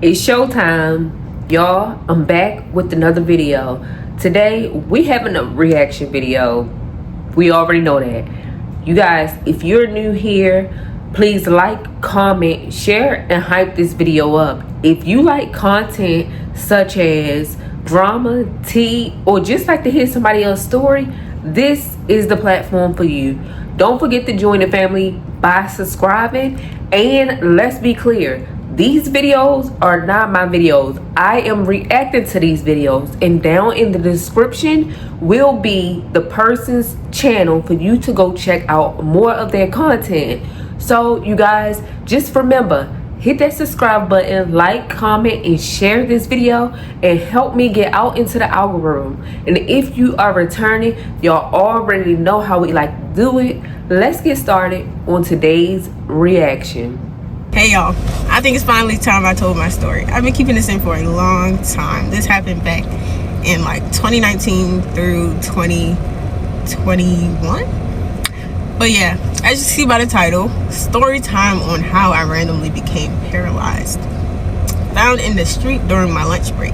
It's showtime, y'all. I'm back with another video. Today we having a reaction video. We already know that. You guys, if you're new here, please like, comment, share, and hype this video up. If you like content such as drama, tea, or just like to hear somebody else's story, this is the platform for you. Don't forget to join the family by subscribing. And let's be clear, these videos are not my videos. I am reacting to these videos, and down in the description will be the person's channel for you to go check out more of their content. So you guys, just remember, hit that subscribe button, like, comment, and share this video, and help me get out into the algorithm. And if you are returning, y'all already know how we like to do it. Let's get started on today's reaction. Hey y'all, I think it's finally time I told my story. I've been keeping this in for a long time. This happened back in like 2019 through 2021. But yeah, as you see by the title, story time on how I randomly became paralyzed. Found in the street during my lunch break.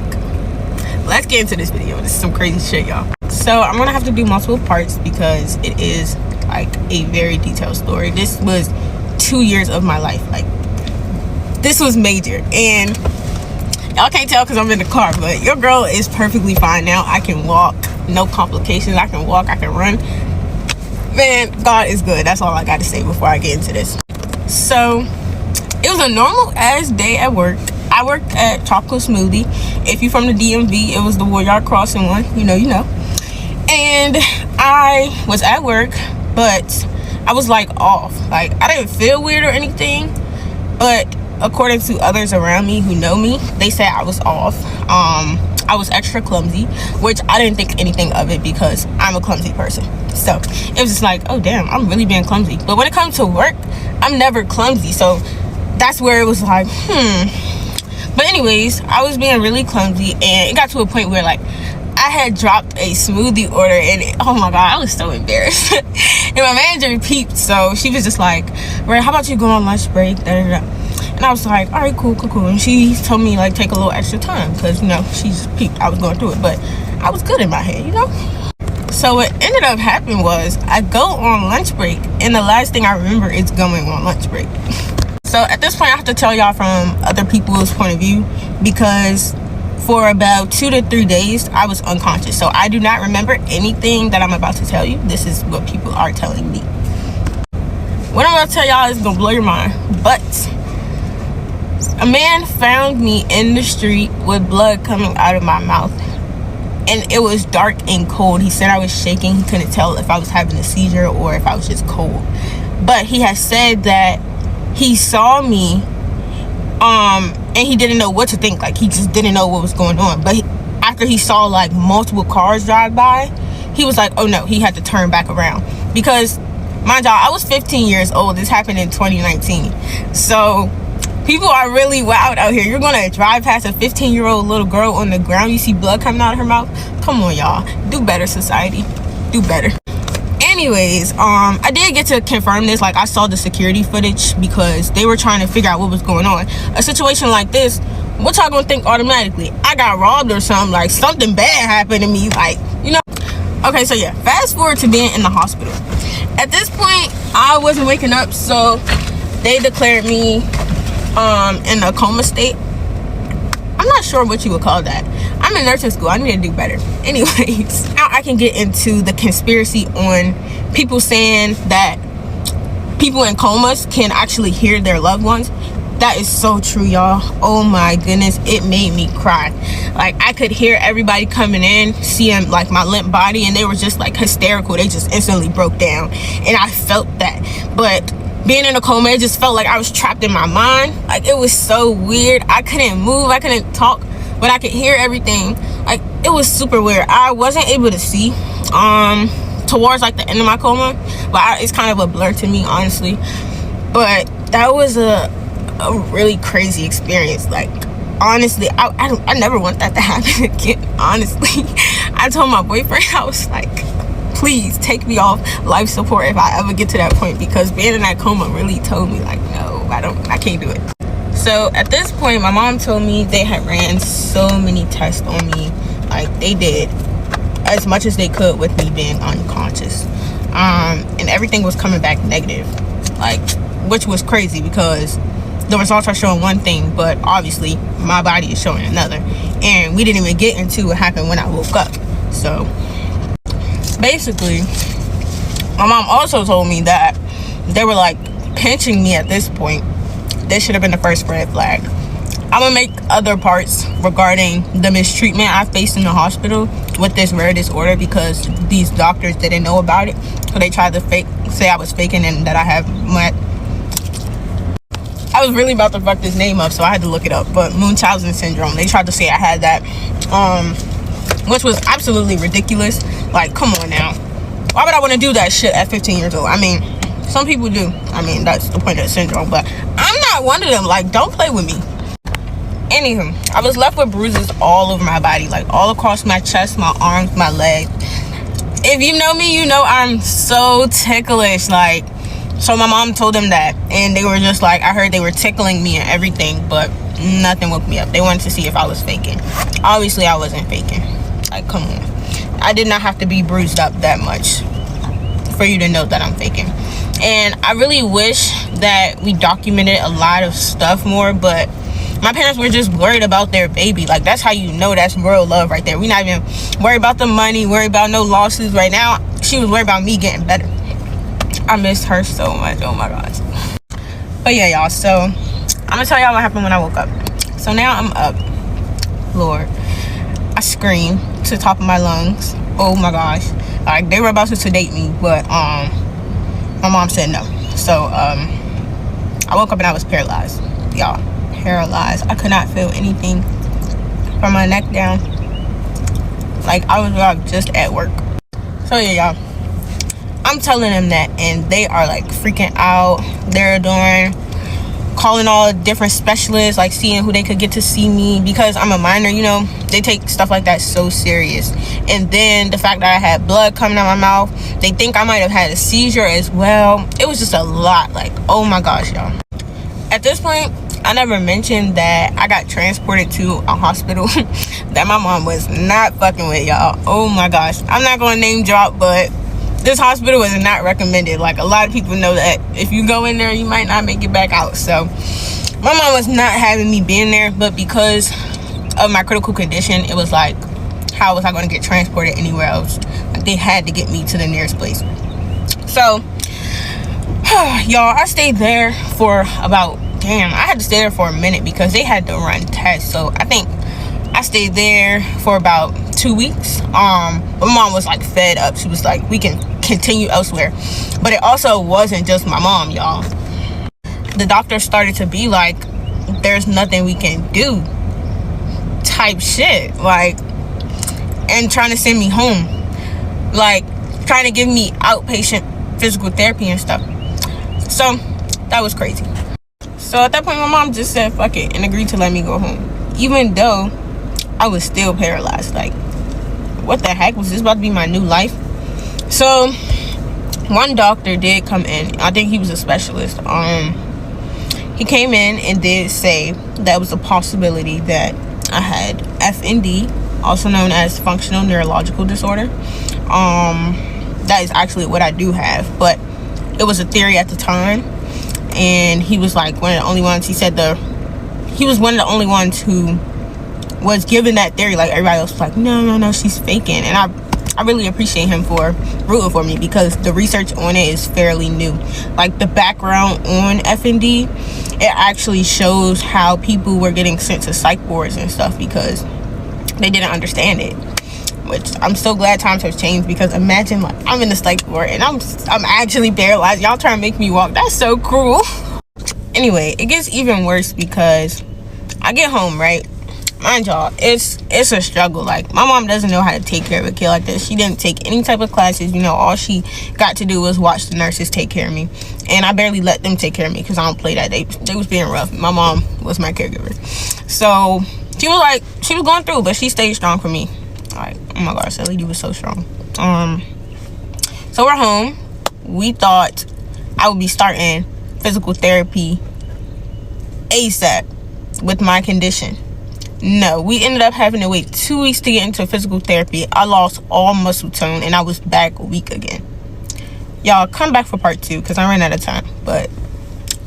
Let's get into this video. This is some crazy shit, y'all. So I'm gonna have to do multiple parts because it is like a very detailed story. This was 2 years of my life. Like, this was major, and y'all can't tell because I'm in the car, but your girl is perfectly fine now. I can walk, no complications. I can walk, I can run. Man, God is good. That's all I got to say before I get into this. So it was a normal ass day at work. I worked at Chocolate Smoothie. If you're from the DMV, it was the Warrior Crossing one. You know. And I was at work, but I was like off. Like, I didn't feel weird or anything, but according to others around me who know me, they said I was off. I was extra clumsy, which I didn't think anything of it because I'm a clumsy person. So it was just like, oh damn, I'm really being clumsy. But when it comes to work, I'm never clumsy. So that's where it was like, But anyways, I was being really clumsy, and it got to a point where like I had dropped a smoothie order, and oh my god, I was so embarrassed. And my manager peeped, so she was just like, right, how about you go on lunch break? And I was like, all right, cool. And she told me like take a little extra time because, you know, she just peeped I was going through it, but I was good in my head, you know. So what ended up happening was I go on lunch break, and the last thing I remember is going on lunch break. So at this point, I have to tell y'all from other people's point of view, because for about 2 to 3 days I was unconscious. So I do not remember anything that I'm about to tell you. This is what people are telling me. What I'm about to tell y'all is gonna blow your mind. But a man found me in the street with blood coming out of my mouth, and it was dark and cold. He said I was shaking. He couldn't tell if I was having a seizure or if I was just cold, but he has said that he saw me and he didn't know what to think. Like, he just didn't know what was going on. But after he saw like multiple cars drive by, he was like, oh no, he had to turn back around. Because mind y'all, I was 15 years old. This happened in 2019. So people are really wild out here. You're gonna drive past a 15-year-old little girl on the ground, you see blood coming out of her mouth? Come on, y'all. Do better, society. Do better. Anyways, I did get to confirm this. Like, I saw the security footage because they were trying to figure out what was going on. A situation like this, what y'all gonna think automatically? I got robbed or something, like something bad happened to me, like, you know. Okay, so yeah, fast forward to being in the hospital. At this point, I wasn't waking up, so they declared me in a coma state. I'm not sure what you would call that. I'm in nursing school. I need to do better. Anyways, now I can get into the conspiracy on people saying that people in comas can actually hear their loved ones. That is so true, y'all. Oh my goodness, it made me cry. Like, I could hear everybody coming in, seeing like my limp body, and they were just like hysterical. They just instantly broke down, and I felt that. But being in a coma, it just felt like I was trapped in my mind. Like, it was so weird. I couldn't move, I couldn't talk, but I could hear everything. Like, it was super weird. I wasn't able to see towards like the end of my coma, but it's kind of a blur to me, honestly. But that was a really crazy experience. Like, honestly, I never want that to happen again. Honestly, I told my boyfriend, I was like, please take me off life support if I ever get to that point, because being in that coma really told me like, no, I can't do it. So at this point, my mom told me they had ran so many tests on me. Like, they did as much as they could with me being unconscious. And everything was coming back negative. Like, which was crazy because the results are showing one thing, but obviously my body is showing another. And we didn't even get into what happened when I woke up. So basically, my mom also told me that they were like pinching me at this point. This should have been the first red flag. I'm gonna make other parts regarding the mistreatment I faced in the hospital with this rare disorder because these doctors didn't know about it. So they tried to say I was faking and that I have I was really about to fuck this name up, so I had to look it up. But Munchausen syndrome, they tried to say I had that, which was absolutely ridiculous. Like, come on now. Why would I want to do that shit at 15 years old? I mean, some people do. I mean, that's the point of the syndrome, but I'm not one of them. Like, don't play with me. Anywho, I was left with bruises all over my body, like all across my chest, my arms, my legs. If you know me, you know I'm so ticklish. Like, so my mom told them that, and they were just like, I heard they were tickling me and everything, but nothing woke me up. They wanted to see if I was faking. Obviously, I wasn't faking. Like, come on. I did not have to be bruised up that much for you to know that I'm faking. And I really wish that we documented a lot of stuff more, but my parents were just worried about their baby. Like, that's how you know that's real love right there. We're not even worried about the money, worried about no losses right now. She was worried about me getting better. I missed her so much. Oh my gosh. But yeah, y'all, so I'm gonna tell y'all what happened when I woke up. So now I'm up. Lord, I screamed to the top of my lungs. Oh my gosh. Like, they were about to sedate me, but my mom said no. So I woke up and I was paralyzed, y'all. Paralyzed. I could not feel anything from my neck down. Like, I was just at work. So yeah, y'all, I'm telling them that, and they are like freaking out. They're calling all different specialists, like seeing who they could get to see me, because I'm a minor, you know. They take stuff like that so serious. And then the fact that I had blood coming out my mouth, they think I might have had a seizure as well. It was just a lot. Like, oh my gosh, y'all. At this point, I never mentioned that I got transported to a hospital that my mom was not fucking with, y'all. Oh my gosh. I'm not going to name drop, but this hospital is not recommended. Like, a lot of people know that if you go in there, you might not make it back out. So my mom was not having me being there, but because of my critical condition, it was like, how was I going to get transported anywhere else? Like, they had to get me to the nearest place. So y'all, I stayed there for about, I had to stay there for a minute because they had to run tests. So I think I stayed there for about 2 weeks. My mom was like fed up. She was like, we can continue elsewhere. But it also wasn't just my mom, y'all. The doctor started to be like, there's nothing we can do type shit, like, and trying to send me home, like trying to give me outpatient physical therapy and stuff. So that was crazy. So at that point, my mom just said fuck it and agreed to let me go home, even though I was still paralyzed. Like, what the heck, was this about to be my new life? So one doctor did come in. I think he was a specialist. He came in and did say that was a possibility that I had FND, also known as functional neurological disorder. That is actually what I do have, but it was a theory at the time. And he was like one of the only ones. He said he was one of the only ones who was given that theory. Like, everybody else was like, no, she's faking. And I really appreciate him for rooting for me, because the research on it is fairly new. Like, the background on FND, it actually shows how people were getting sent to psych wards and stuff because they didn't understand it. Which I'm so glad times have changed, because imagine, like, I'm in the psych ward and I'm actually paralyzed. Y'all trying to make me walk. That's so cruel. Anyway, it gets even worse because I get home, right? Mind y'all, it's a struggle. Like, my mom doesn't know how to take care of a kid like this. She didn't take any type of classes. You know, all she got to do was watch the nurses take care of me, and I barely let them take care of me because I don't play that. They was being rough. My mom was my caregiver, so she was going through, but she stayed strong for me. Like, oh my gosh, that lady was so strong. So we're home. We thought I would be starting physical therapy ASAP. with my condition. No, we ended up having to wait 2 weeks to get into physical therapy. I lost all muscle tone and I was back weak again. Y'all, come back for part 2 because I ran out of time, but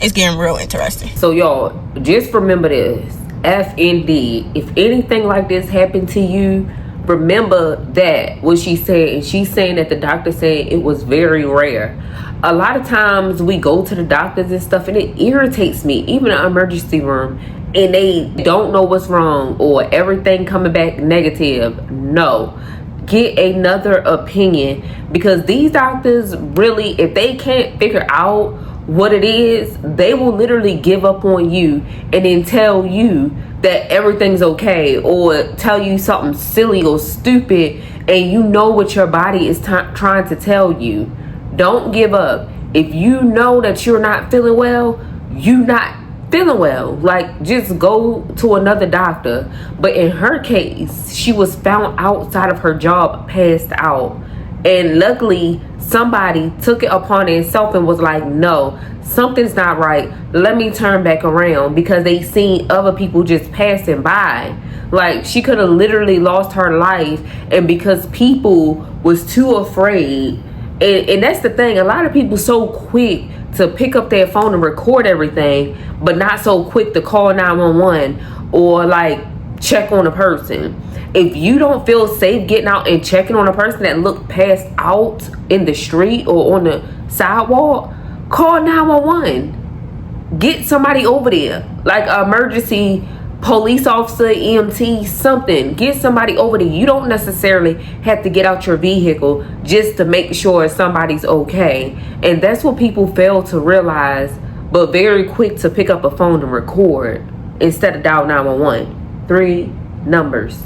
it's getting real interesting. So y'all, just remember this. FND. If anything like this happened to you, remember that what she said. And she's saying that the doctor said it was very rare. A lot of times we go to the doctors and stuff and it irritates me, even in the emergency room, and they don't know what's wrong or everything coming back negative. No, get another opinion, because these doctors really, if they can't figure out what it is, they will literally give up on you and then tell you that everything's okay, or tell you something silly or stupid, and you know what your body is trying to tell you. Don't give up. If you know that you're not feeling well, you not feeling well, like, just go to another doctor. But in her case, she was found outside of her job, passed out, and luckily somebody took it upon itself and was like, no, something's not right, let me turn back around, because they seen other people just passing by. Like, she could have literally lost her life, and because people was too afraid. And that's the thing, a lot of people so quick to pick up their phone and record everything, but not so quick to call 911 or like check on a person. If you don't feel safe getting out and checking on a person that looked passed out in the street or on the sidewalk, call 911. Get somebody over there, like an emergency police officer, EMT, something. Get somebody over there. You don't necessarily have to get out your vehicle just to make sure somebody's okay. And that's what people fail to realize, but very quick to pick up a phone and record instead of dial 911. 3 numbers.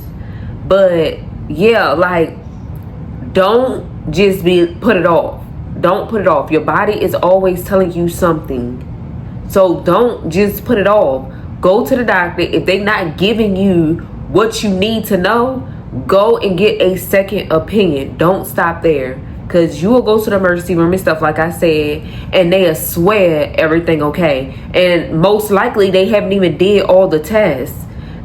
But yeah, like, don't just put it off. Don't put it off. Your body is always telling you something. So don't just put it off. Go to the doctor. If they're not giving you what you need to know, go and get a second opinion. Don't stop there, because you will go to the emergency room and stuff, like I said, and they'll swear everything okay. And most likely they haven't even did all the tests.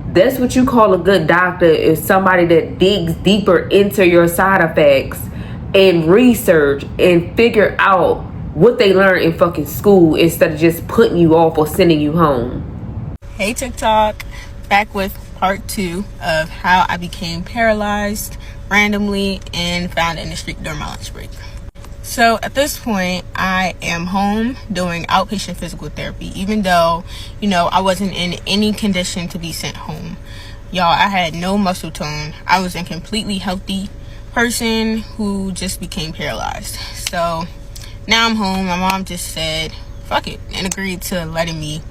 That's what you call a good doctor, is somebody that digs deeper into your side effects and research and figure out what they learned in fucking school, instead of just putting you off or sending you home. Hey TikTok, back with part 2 of how I became paralyzed randomly and found in the street during my lunch break. So at this point, I am home doing outpatient physical therapy, even though, I wasn't in any condition to be sent home. Y'all, I had no muscle tone. I was a completely healthy person who just became paralyzed. So now I'm home. My mom just said, fuck it, and agreed to letting me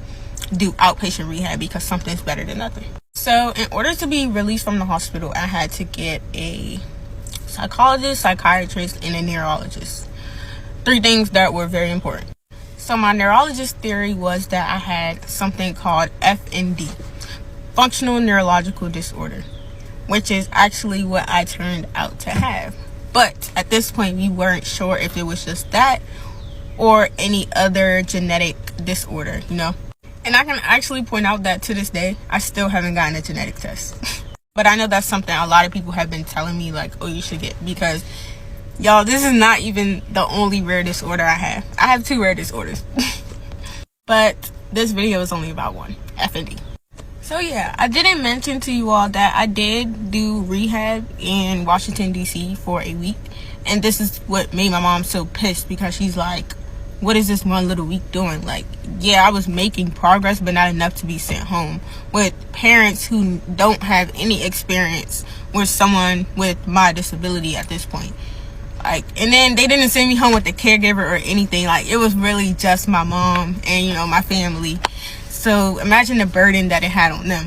do outpatient rehab because something's better than nothing. So in order to be released from the hospital, I had to get a psychologist, psychiatrist, and a neurologist. 3 things that were very important. So my neurologist theory was that I had something called FND, functional neurological disorder, which is actually what I turned out to have. But at this point, we weren't sure if it was just that or any other genetic disorder, And I can actually point out that to this day, I still haven't gotten a genetic test. But I know that's something a lot of people have been telling me, like, oh, you should get, because, y'all, this is not even the only rare disorder I have. I have 2 rare disorders. But this video is only about one, FND. So yeah, I didn't mention to you all that I did do rehab in Washington, D.C. for a week. And this is what made my mom so pissed, because she's like, what is this one little week doing? Like, yeah, I was making progress, but not enough to be sent home with parents who don't have any experience with someone with my disability at this point. Like, and then they didn't send me home with a caregiver or anything. Like, it was really just my mom and, my family. So imagine the burden that it had on them.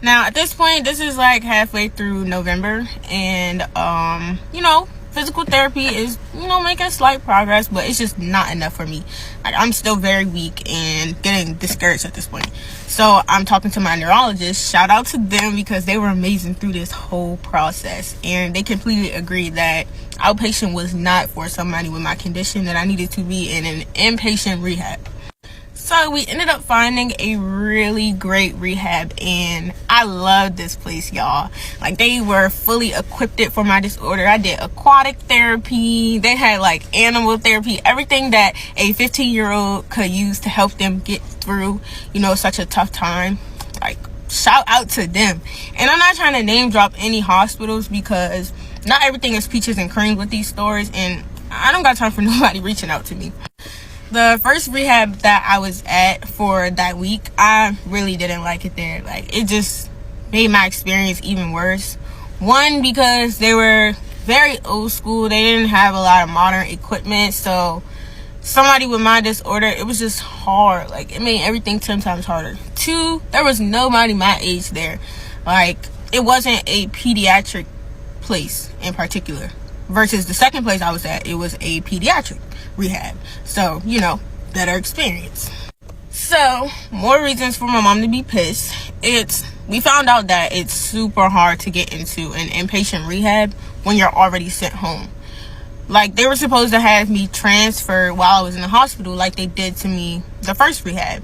Now, at this point, this is like halfway through November, and, physical therapy is, making slight progress, but it's just not enough for me. Like, I'm still very weak and getting discouraged at this point. So I'm talking to my neurologist. Shout out to them, because they were amazing through this whole process. And they completely agreed that outpatient was not for somebody with my condition, that I needed to be in an inpatient rehab. So we ended up finding a really great rehab, and I love this place, y'all. Like, they were fully equipped for my disorder. I did aquatic therapy. They had like animal therapy, everything that a 15-year-old could use to help them get through, you know, such a tough time. Like, shout out to them. And I'm not trying to name drop any hospitals, because not everything is peaches and cream with these stores, and I don't got time for nobody reaching out to me. The first rehab that I was at for that week, I really didn't like it there. Like, it just made my experience even worse. One, because they were very old school. They didn't have a lot of modern equipment. So somebody with my disorder, it was just hard. Like, it made everything 10 times harder. Two, there was nobody my age there. Like, it wasn't a pediatric place in particular. Versus the second place I was at, it was a pediatric rehab. So, you know, better experience. So, more reasons for my mom to be pissed. We found out that it's super hard to get into an inpatient rehab when you're already sent home. Like, they were supposed to have me transferred while I was in the hospital, like they did to me the first rehab.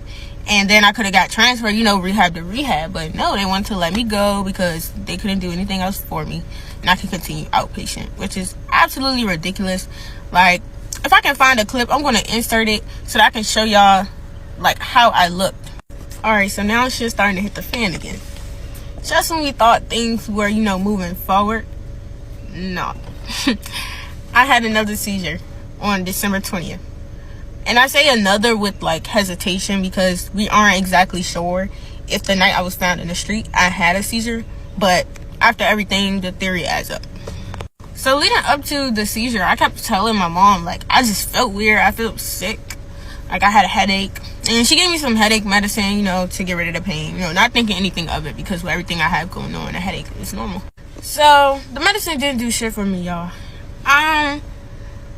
And then I could have got transferred, you know, rehab to rehab. But no, they wanted to let me go because they couldn't do anything else for me. And I could continue outpatient, which is absolutely ridiculous. Like, if I can find a clip, I'm going to insert it so that I can show y'all, like, how I looked. Alright, so now it's just starting to hit the fan again. Just when we thought things were, you know, moving forward, no. I had another seizure on December 20th. And I say another with, like, hesitation, because we aren't exactly sure if the night I was found in the street I had a seizure. But after everything, the theory adds up. So leading up to the seizure, I kept telling my mom, like, I just felt weird. I felt sick. Like, I had a headache. And she gave me some headache medicine, you know, to get rid of the pain. You know, not thinking anything of it, because with everything I have going on, a headache is normal. So the medicine didn't do shit for me, y'all.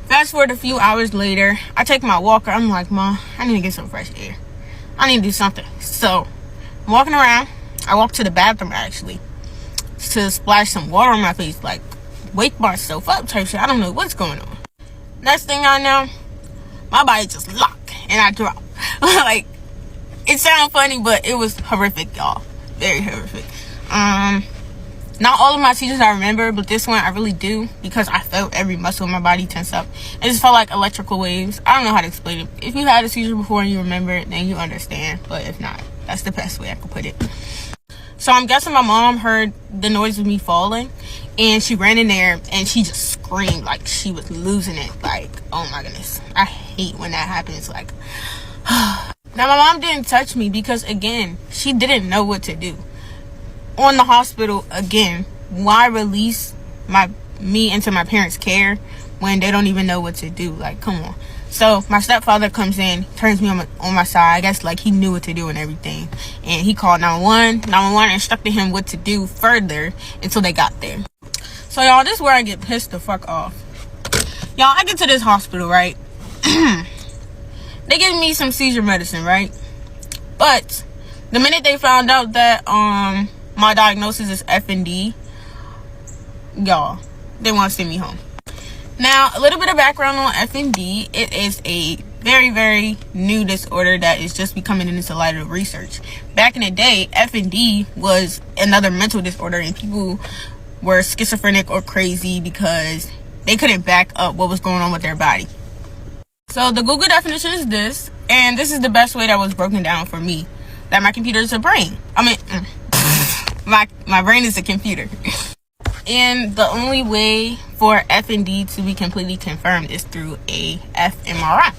Fast forward a few hours later, I take my walker. I'm like, Mom, I need to get some fresh air. I need to do something. So I'm walking around. I walk to the bathroom, actually, to splash some water on my face, like, wake myself up type shit. I don't know what's going on. Next thing I know, my body just locked and I drop. Like, it sounds funny, but it was horrific, y'all. Very horrific. Not all of my seizures I remember, but this one I really do, because I felt every muscle in my body tense up. It just felt like electrical waves. I don't know how to explain it. If you had a seizure before and you remember it, then you understand. But if not, that's the best way I could put it. So I'm guessing my mom heard the noise of me falling, and she ran in there and she just screamed like she was losing it. Like, oh my goodness. I hate when that happens. Like, now my mom didn't touch me because, again, she didn't know what to do. On the hospital, again, why release me into my parents' care when they don't even know what to do? Like, come on. So my stepfather comes in, turns me on my side. I guess, like, he knew what to do and everything. And he called 911. 911 instructed him what to do further until they got there. So, y'all, this is where I get pissed the fuck off. Y'all, I get to this hospital, right? They give me some seizure medicine, right? But the minute they found out that my diagnosis is FND, y'all, they want to send me home. Now, a little bit of background on FND. It is a very, very new disorder that is just becoming into the light of research. Back in the day, FND was another mental disorder, and people were schizophrenic or crazy because they couldn't back up what was going on with their body. So the Google definition is this, and this is the best way that was broken down for me. That my computer is a brain. My brain is a computer. And the only way for FND to be completely confirmed is through a fMRI.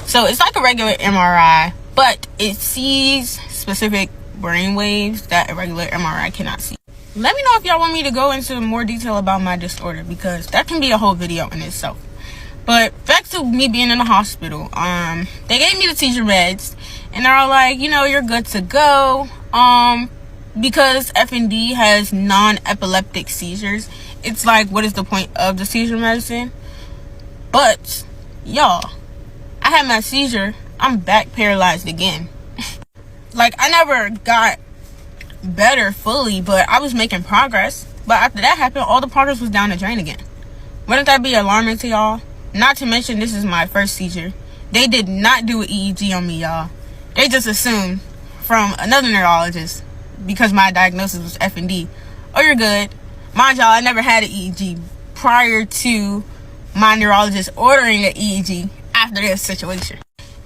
So it's like a regular MRI, but it sees specific brain waves that a regular MRI cannot see. Let me know if y'all want me to go into more detail about my disorder, because that can be a whole video in itself. But back to me being in the hospital. They gave me the seizure meds, and they're all like, you know, you're good to go. Because FND has non-epileptic seizures, it's like, what is the point of the seizure medicine? But, y'all, I had my seizure, I'm back paralyzed again. Like, I never got better fully, but I was making progress. But after that happened, all the progress was down the drain again. Wouldn't that be alarming to y'all? Not to mention, this is my first seizure. They did not do an EEG on me, y'all. they just assumed from another neurologist, because my diagnosis was FND, oh, you're good. Mind y'all, I never had an EEG prior to my neurologist ordering an EEG after this situation.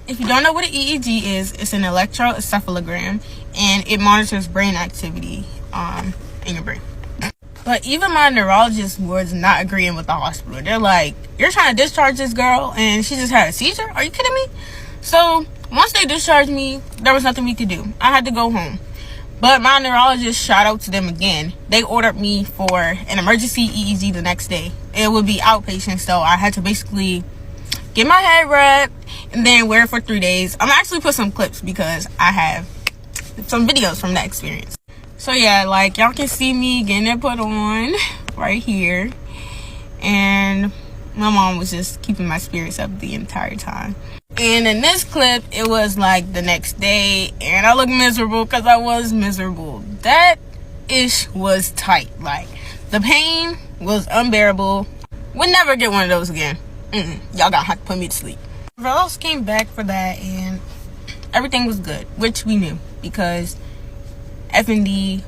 If you don't know what an EEG is, it's an electroencephalogram, and it monitors brain activity in your brain. But even my neurologist was not agreeing with the hospital. They're like, you're trying to discharge this girl and she just had a seizure? Are you kidding me? So once they discharged me, there was nothing we could do. I had to go home. But my neurologist, shout out to them again, they ordered me for an emergency EEG the next day. It would be outpatient, so I had to basically get my head wrapped and then wear it for 3 days. I'm actually put some clips because I have some videos from that experience. So yeah, like y'all can see me getting it put on right here, and my mom was just keeping my spirits up the entire time. And in this clip, it was like the next day, and I look miserable because I was miserable. That ish was tight. Like, the pain was unbearable. Would never get one of those again. Y'all gonna have to put me to sleep. Revel's came back for that, and everything was good, which we knew because FND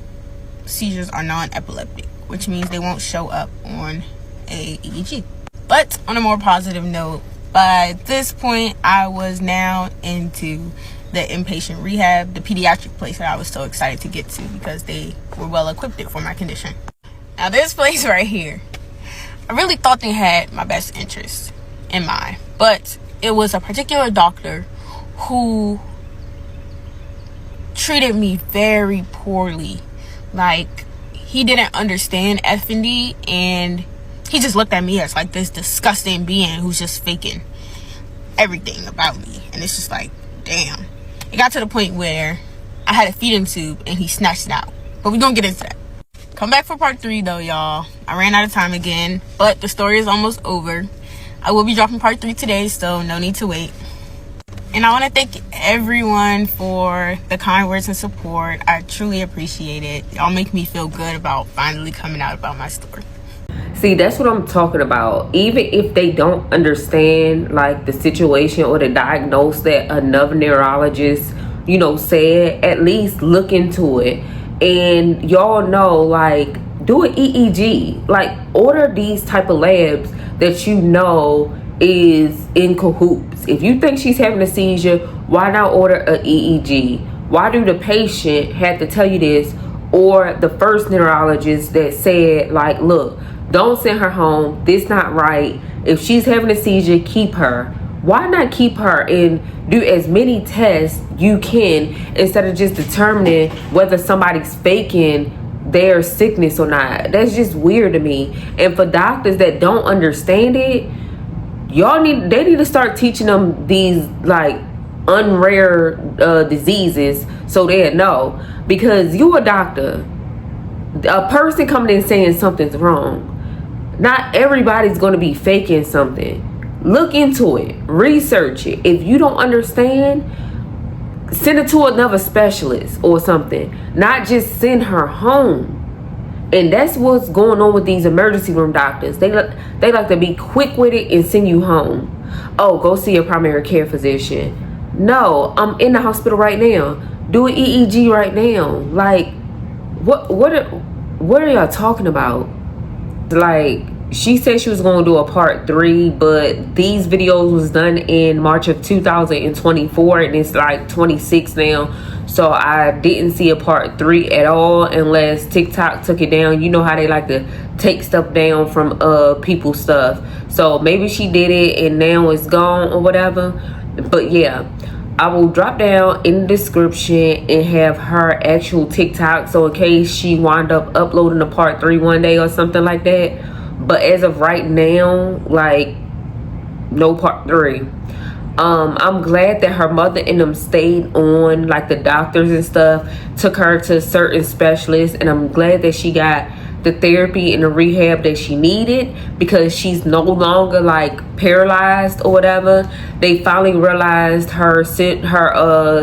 seizures are non-epileptic, which means they won't show up on a EEG. But on a more positive note, by this point, I was now into the inpatient rehab, the pediatric place that I was so excited to get to because they were well equipped for my condition. Now this place right here, I really thought they had my best interest in mind, but it was a particular doctor who treated me very poorly. Like, he didn't understand FND, and he just looked at me as like this disgusting being who's just faking everything about me. And it's just like, damn. It got to the point where I had a feeding tube and he snatched it out. But we're gonna get into that. Come back for part 3 though, y'all. I ran out of time again, but the story is almost over. I will be dropping part 3 today, so no need to wait. And I want to thank everyone for the kind words and support. I truly appreciate it. Y'all make me feel good about finally coming out about my story. See, that's what I'm talking about. Even if they don't understand like the situation or the diagnosis that another neurologist, said, at least look into it. And y'all know, like, do an EEG. Like, order these type of labs that is in cahoots. If you think she's having a seizure, why not order a EEG? Why do the patient have to tell you this, or the first neurologist that said, like, look, don't send her home, this not right, if she's having a seizure, keep her? Why not keep her and do as many tests you can instead of just determining whether somebody's faking their sickness or not? That's just weird to me. And for doctors that don't understand it, they need to start teaching them these like unrare diseases so they know. Because you a doctor, a person coming in saying something's wrong, not everybody's going to be faking something. Look into it, research it. If you don't understand, send it to another specialist or something, not just send her home. And that's what's going on with these emergency room doctors. They like to be quick with it and send you home. Oh, go see your primary care physician. No, I'm in the hospital right now. Do an EEG right now. Like, what are y'all talking about? Like, she said she was going to do a part 3, but these videos was done in March of 2024, and it's like 26 now. So I didn't see a part 3 at all unless TikTok took it down. You know how they like to take stuff down from people's stuff. So maybe she did it and now it's gone or whatever. But yeah, I will drop down in the description and have her actual TikTok, so in case she wind up uploading a part 3 one day or something like that. But as of right now, like, no part 3. I'm glad that her mother and them stayed on, like the doctors and stuff took her to certain specialists, and I'm glad that she got the therapy and the rehab that she needed, because she's no longer like paralyzed or whatever. They finally realized her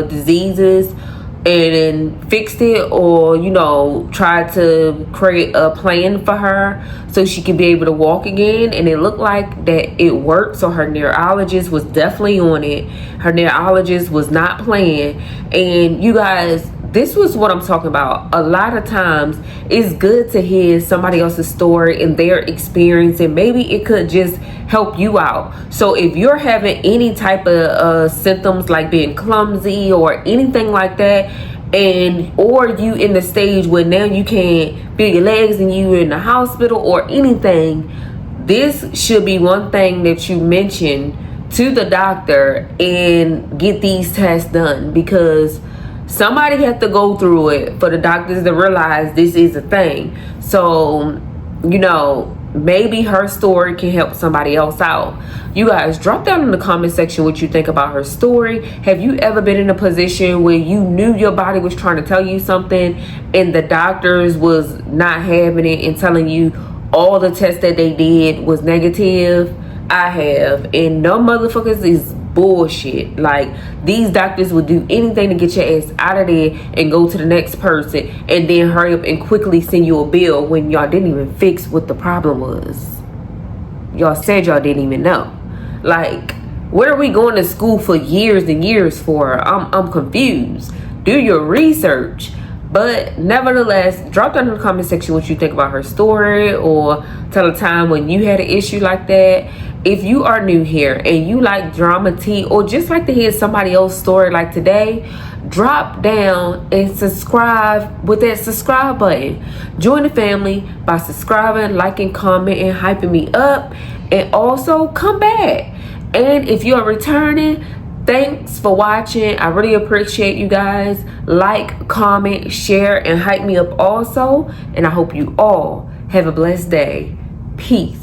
diseases and fixed it, or tried to create a plan for her so she could be able to walk again, and it looked like that it worked. So her neurologist was definitely on it, her neurologist was not playing. And you guys, this was what I'm talking about. A lot of times it's good to hear somebody else's story and their experience, and maybe it could just help you out. So if you're having any type of symptoms like being clumsy or anything like that, and or you in the stage where now you can't feel your legs and you in the hospital or anything, this should be one thing that you mention to the doctor and get these tests done, because somebody had to go through it for the doctors to realize this is a thing. So, you know, maybe her story can help somebody else out. You guys, drop down in the comment section what you think about her story. Have you ever been in a position where you knew your body was trying to tell you something and the doctors was not having it and telling you all the tests that they did was negative? I have, and no motherfuckers is bullshit. Like, these doctors will do anything to get your ass out of there and go to the next person, and then hurry up and quickly send you a bill when y'all didn't even fix what the problem was. Y'all said y'all didn't even know. Like, what are we going to school for years and years for? I'm confused. Do your research. But nevertheless, drop down in the comment section what you think about her story, or tell a time when you had an issue like that. If you are new here and you like drama tea, or just like to hear somebody else's story like today, drop down and subscribe with that subscribe button. Join the family by subscribing, liking, commenting, and hyping me up. And also come back. And if you are returning, thanks for watching. I really appreciate you guys. Like, comment, share, and hype me up also. And I hope you all have a blessed day. Peace.